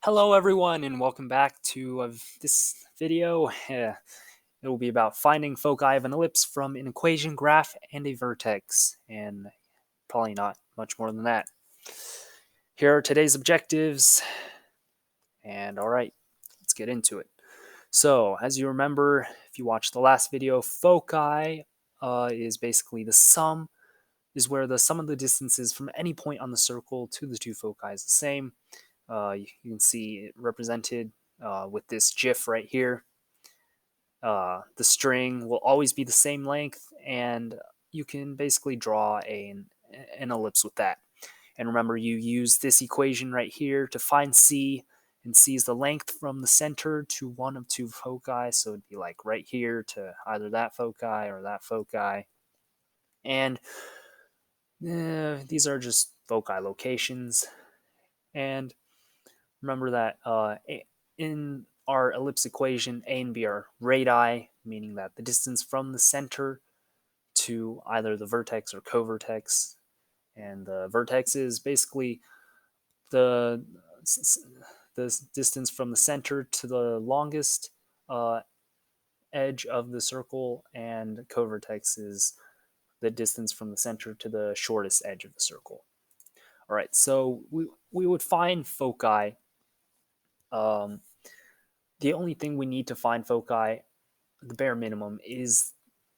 Hello everyone and welcome back to this video. It will be about finding foci of an ellipse from an equation, graph, and a vertex, and probably not much more than that. Here are today's objectives, and alright, let's get into it. So, as you remember, if you watched the last video, foci is basically is where the sum of the distances from any point on the circle to the two foci is the same. You can see it represented with this GIF right here. The string will always be the same length, and you can basically draw an ellipse with that. And remember, you use this equation right here to find C, and C is the length from the center to one of two foci, so it'd be like right here to either that foci or that foci. And these are just foci locations. And remember that in our ellipse equation, A and B are radii, meaning that the distance from the center to either the vertex or covertex. And the vertex is basically the distance from the center to the longest edge of the circle, and covertex is the distance from the center to the shortest edge of the circle. All right, so we would find foci. The only thing we need to find foci, the bare minimum, is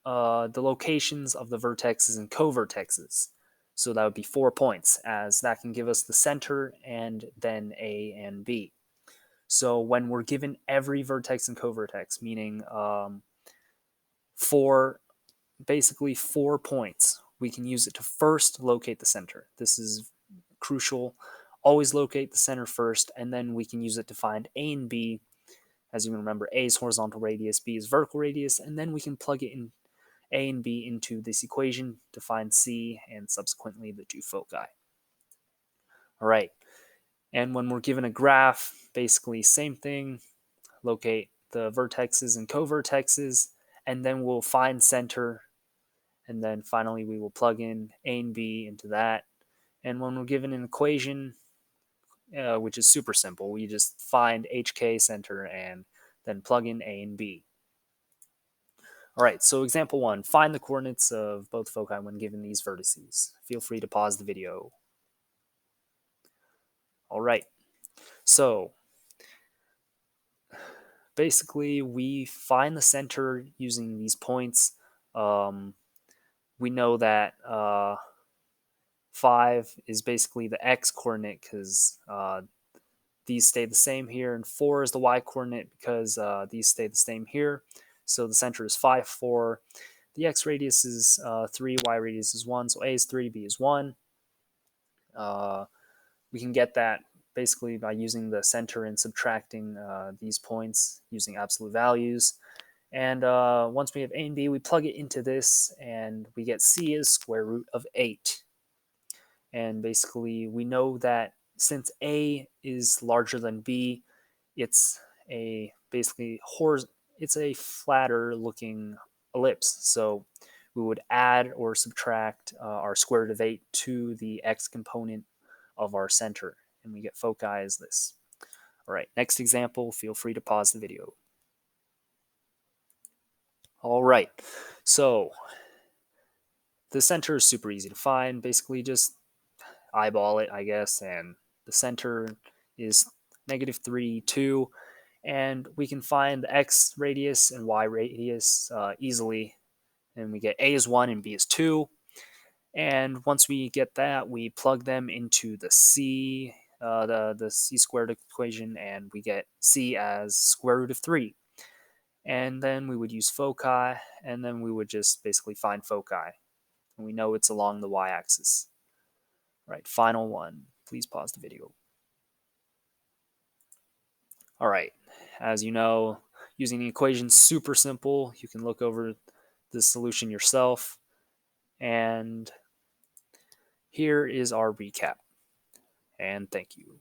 the locations of the vertexes and covertexes. So that would be 4 points, as that can give us the center and then A and B. So when we're given every vertex and covertex, meaning basically 4 points, we can use it to first locate the center. This is crucial. Always locate the center first, and then we can use it to find A and B. As you remember, A is horizontal radius, B is vertical radius, and then we can plug it in A and B into this equation to find C and subsequently the two foci. All right, and when we're given a graph, basically same thing, locate the vertexes and covertexes, and then we'll find center, and then finally we will plug in A and B into that. And when we're given an equation, which is super simple, we just find HK center and then plug in A and B. All right, so example 1, find the coordinates of both foci when given these vertices. Feel free to pause the video. All right, so basically we find the center using these points. We know that 5 is basically the x coordinate because these stay the same here, and 4 is the y coordinate because these stay the same here. So the center is 5, 4. The x radius is 3, y radius is 1, so A is 3, B is 1. We can get that basically by using the center and subtracting these points using absolute values. And once we have A and B, we plug it into this, and we get C is square root of 8. And basically, we know that since A is larger than B, it's a flatter looking ellipse. So we would add or subtract our square root of 8 to the x component of our center, and we get foci as this. All right, next example, feel free to pause the video. All right, so the center is super easy to find. Basically, just eyeball it, I guess, and the center is -3, 2, and we can find the x radius and y radius easily, and we get A is 1 and B is 2. And once we get that, we plug them into the C, the C squared equation, and we get C as square root of 3. And then we would use foci, and then we would just basically find foci. And we know it's along the y-axis. All right, final one. Please pause the video. All right, as you know, using the equation, super simple. You can look over the solution yourself. And here is our recap. And thank you.